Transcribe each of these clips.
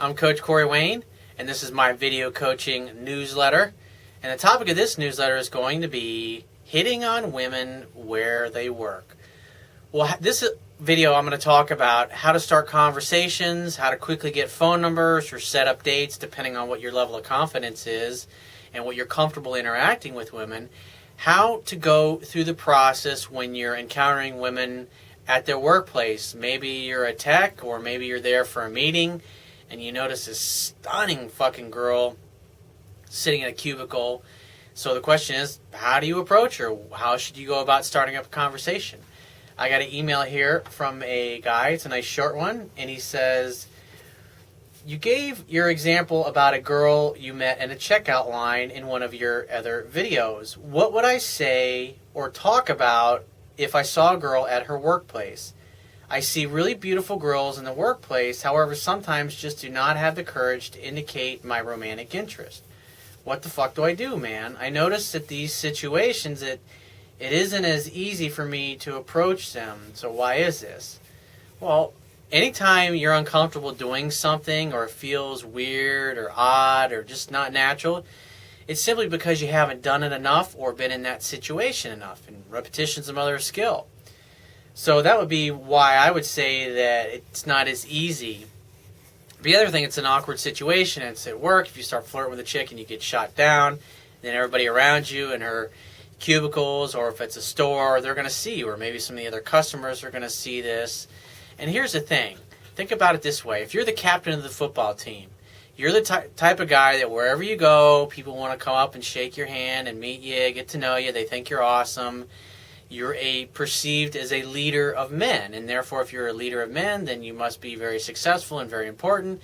I'm Coach Corey Wayne, and this is my video coaching newsletter. And the topic of this newsletter is going to be hitting on women where they work. Well, this video I'm going to talk about how to start conversations, how to quickly get phone numbers or set up dates depending on what your level of confidence is and what you're comfortable interacting with women, how to go through the process when you're encountering women at their workplace. Maybe you're a tech, or maybe you're there for a meeting and you notice this stunning fucking girl sitting in a cubicle. So the question is, how do you approach her? How should you go about starting up a conversation? I got an email here from a guy. It's a nice short one. And he says, you gave your example about a girl you met in a checkout line in one of your other videos. What would I say or talk about if I saw a girl at her workplace? I see really beautiful girls in the workplace, however, sometimes just do not have the courage to indicate my romantic interest. What the fuck do I do, man? I notice that these situations, it isn't as easy for me to approach them. So why is this? Well, anytime you're uncomfortable doing something or it feels weird or odd or just not natural, it's simply because you haven't done it enough or been in that situation enough. And repetition's a mother of skill. So that would be why I would say that it's not as easy. The other thing, it's an awkward situation. It's at work. If you start flirting with a chick and you get shot down, then everybody around you in her cubicles, or if it's a store, they're going to see you, or maybe some of the other customers are going to see this. And here's the thing. Think about it this way. If you're the captain of the football team, you're the type of guy that wherever you go, people want to come up and shake your hand and meet you, get to know you. They think you're awesome. You're perceived as a leader of men, and therefore if you're a leader of men, then you must be very successful and very important.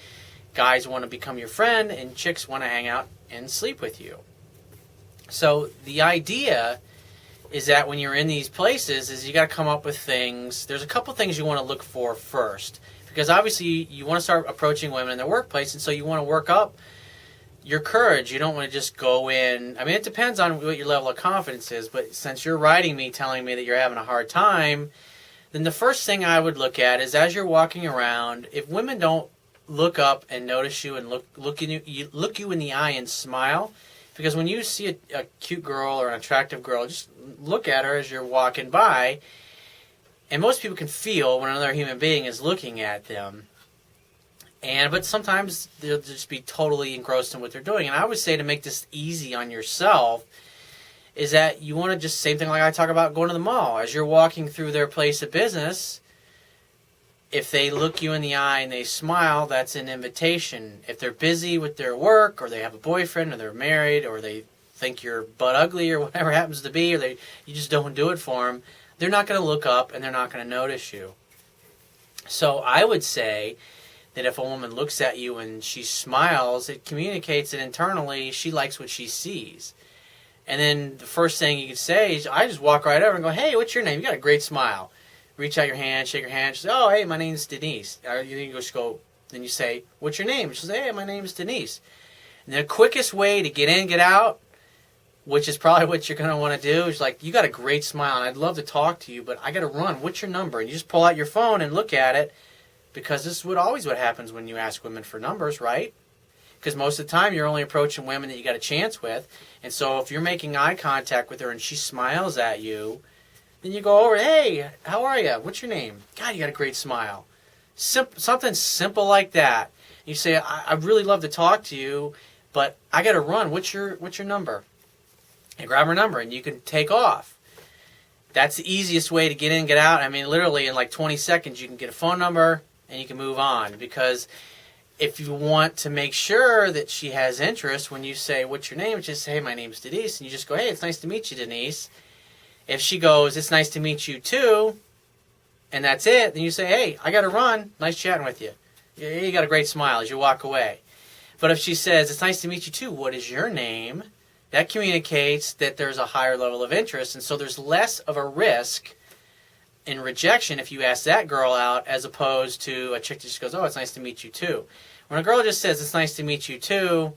Guys want to become your friend, and chicks want to hang out and sleep with you. So the idea is that when you're in these places is you got to come up with things. There's a couple things you want to look for first, because obviously you want to start approaching women in their workplace, and so you want to work up your courage. You don't want to just go in. I mean, it depends on what your level of confidence is, but since you're writing me telling me that you're having a hard time, then the first thing I would look at is as you're walking around, if women don't look up and notice you and look you in the eye and smile, because when you see a cute girl or an attractive girl, just look at her as you're walking by, and most people can feel when another human being is looking at them. But sometimes they'll just be totally engrossed in what they're doing. And I would say to make this easy on yourself is that you want to just, same thing like I talk about going to the mall. As you're walking through their place of business, if they look you in the eye and they smile, that's an invitation. If they're busy with their work, or they have a boyfriend, or they're married, or they think you're butt ugly, or whatever happens to be, or you just don't do it for them, they're not going to look up and they're not going to notice you. So I would say that if a woman looks at you and she smiles, it communicates that internally she likes what she sees. And then the first thing you can say is, I just walk right over and go, hey, what's your name? You got a great smile. Reach out your hand, shake your hand. She says, oh, hey, my name's Denise. You just go, then you say, what's your name? She says, hey, my name's Denise. And the quickest way to get in, get out, which is probably what you're going to want to do, is like, you got a great smile and I'd love to talk to you, but I got to run. What's your number? And you just pull out your phone and look at it, because this is always what happens when you ask women for numbers, right? Because most of the time you're only approaching women that you got a chance with. And so if you're making eye contact with her and she smiles at you, then you go over, hey, how are you? What's your name? God, you got a great smile. Something simple like that. You say, I'd really love to talk to you, but I got to run. What's your number? And grab her number and you can take off. That's the easiest way to get in, get out. I mean, literally in like 20 seconds you can get a phone number and you can move on. Because if you want to make sure that she has interest, when you say, what's your name? Just say, hey, my name's Denise. And you just go, hey, it's nice to meet you, Denise. If she goes, it's nice to meet you too, and that's it, then you say, hey, I got to run. Nice chatting with you. You got a great smile as you walk away. But if she says, it's nice to meet you too, what is your name? That communicates that there's a higher level of interest, and so there's less of a risk in rejection if you ask that girl out as opposed to a chick that just goes, oh, it's nice to meet you too. When a girl just says, it's nice to meet you too,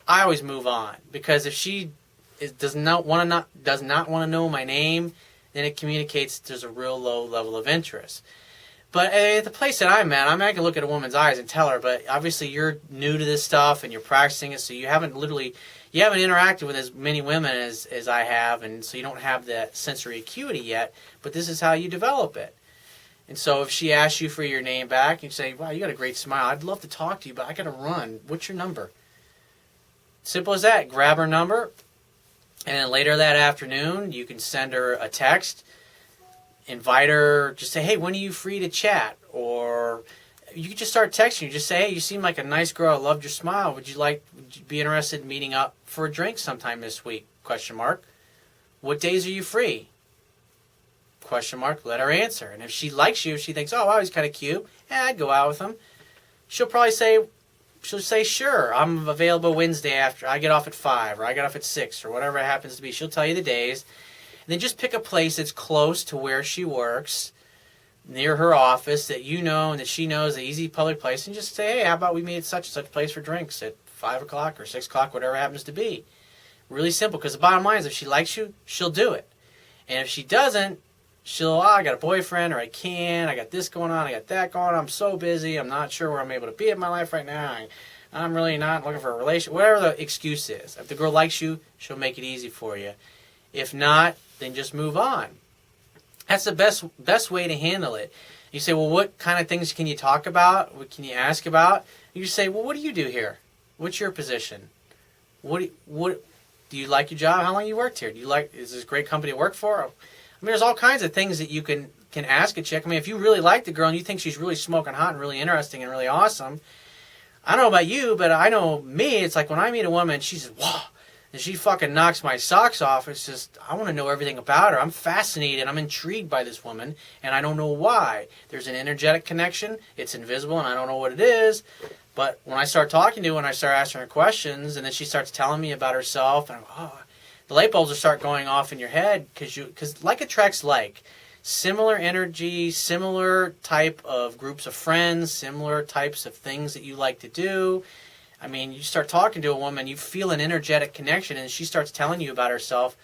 I always move on, because if she does not want to know my name, then it communicates there's a real low level of interest. But at the place that I'm at, I can look at a woman's eyes and tell her, but obviously you're new to this stuff and you're practicing it, so you haven't interacted with as many women as I have, and so you don't have that sensory acuity yet, but this is how you develop it. And so if she asks you for your name back, you say, wow, you got a great smile. I'd love to talk to you, but I got to run. What's your number? Simple as that. Grab her number, and then later that afternoon, you can send her a text, invite her, just say, hey, when are you free to chat? Or you can just start texting. You just say, hey, you seem like a nice girl. I loved your smile. Would you be interested in meeting up for a drink sometime this week? ? What days are you free? ? Let her answer. And if she likes you, if she thinks, oh, wow, he's kind of cute, I'd go out with him. She'll say, sure, I'm available Wednesday after. I get off at 5, or I get off at 6, or whatever it happens to be. She'll tell you the days. And then just pick a place that's close to where she works, near her office, that you know and that she knows, an easy public place, and just say, hey, how about we meet at such and such place for drinks at 5 o'clock or 6 o'clock, whatever it happens to be. Really simple, because the bottom line is if she likes you, she'll do it. And if she doesn't, I got a boyfriend, or I got this going on, I got that going on, I'm so busy, I'm not sure where I'm able to be in my life right now, I'm really not looking for a relationship, whatever the excuse is. If the girl likes you, she'll make it easy for you. If not, then just move on. That's the best way to handle it. You say, well, what kind of things can you talk about? What can you ask about? You say, well, what do you do here? What's your position? What do you like your job? How long you worked here? Is this a great company to work for? I mean, there's all kinds of things that you can ask a chick. I mean, if you really like the girl and you think she's really smoking hot and really interesting and really awesome, I don't know about you, but I know me, it's like when I meet a woman, she says, wow, and she fucking knocks my socks off. It's just, I want to know everything about her. I'm fascinated. I'm intrigued by this woman, and I don't know why. There's an energetic connection. It's invisible, and I don't know what it is. But when I start talking to her, and I start asking her questions, and then she starts telling me about herself, and the light bulbs will start going off in your head, because like attracts like. Similar energy, similar type of groups of friends, similar types of things that you like to do. I mean, you start talking to a woman, you feel an energetic connection, and she starts telling you about herself.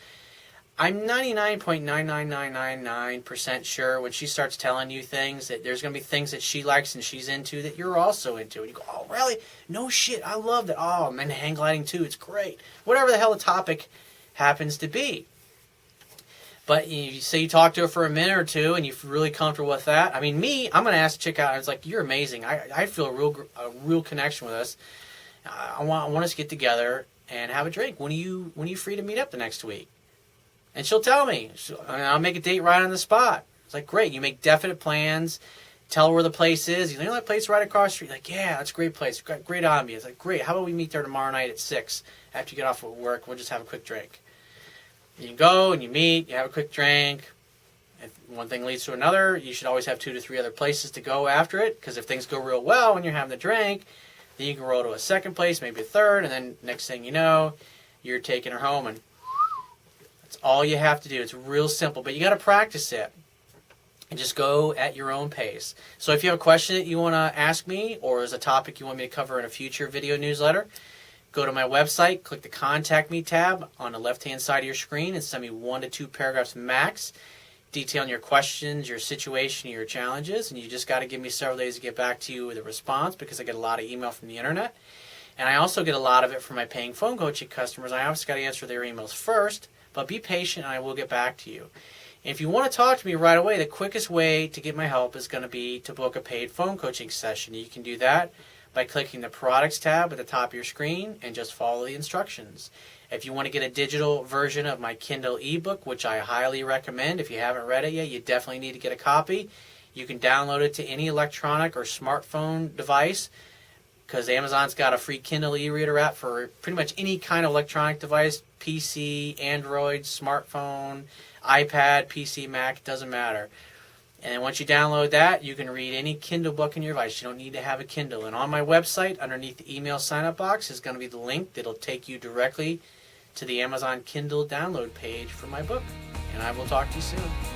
I'm 99.99999% sure when she starts telling you things that there's going to be things that she likes and she's into that you're also into. And you go, oh, really? No shit, I love that. Oh, I'm into hang gliding too. It's great. Whatever the hell the topic happens to be. But you say you talk to her for a minute or two and you're really comfortable with that. I mean, I'm going to ask the chick out. I was like, you're amazing. I feel a real connection with us. I want us to get together and have a drink. When are you free to meet up the next week? And she'll tell me. I'll make a date right on the spot. It's like, great. You make definite plans. Tell her where the place is. You know that place right across the street? Like, yeah, that's a great place. Great ambience. Like, great. How about we meet there tomorrow night at 6 after you get off of work? We'll just have a quick drink. You go and you meet. You have a quick drink. If one thing leads to another, you should always have 2 to 3 other places to go after it. Because if things go real well when you're having the drink, then you can roll to a second place, maybe a third, and then next thing you know, you're taking her home, and that's all you have to do. It's real simple, but you got to practice it, and just go at your own pace. So if you have a question that you want to ask me, or there's a topic you want me to cover in a future video newsletter, go to my website, click the Contact Me tab on the left-hand side of your screen, and send me 1 to 2 paragraphs max, detailing your questions, your situation, your challenges, and you just got to give me several days to get back to you with a response because I get a lot of email from the internet. And I also get a lot of it from my paying phone coaching customers. I obviously got to answer their emails first, but be patient and I will get back to you. And if you want to talk to me right away, the quickest way to get my help is going to be to book a paid phone coaching session. You can do that by clicking the Products tab at the top of your screen and just follow the instructions. If you want to get a digital version of my Kindle ebook, which I highly recommend, if you haven't read it yet, you definitely need to get a copy. You can download it to any electronic or smartphone device because Amazon's got a free Kindle e-reader app for pretty much any kind of electronic device, PC, Android, smartphone, iPad, PC, Mac, doesn't matter. And once you download that, you can read any Kindle book in your device. You don't need to have a Kindle. And on my website, underneath the email sign-up box, is going to be the link that'll take you directly to the Amazon Kindle download page for my book. And I will talk to you soon.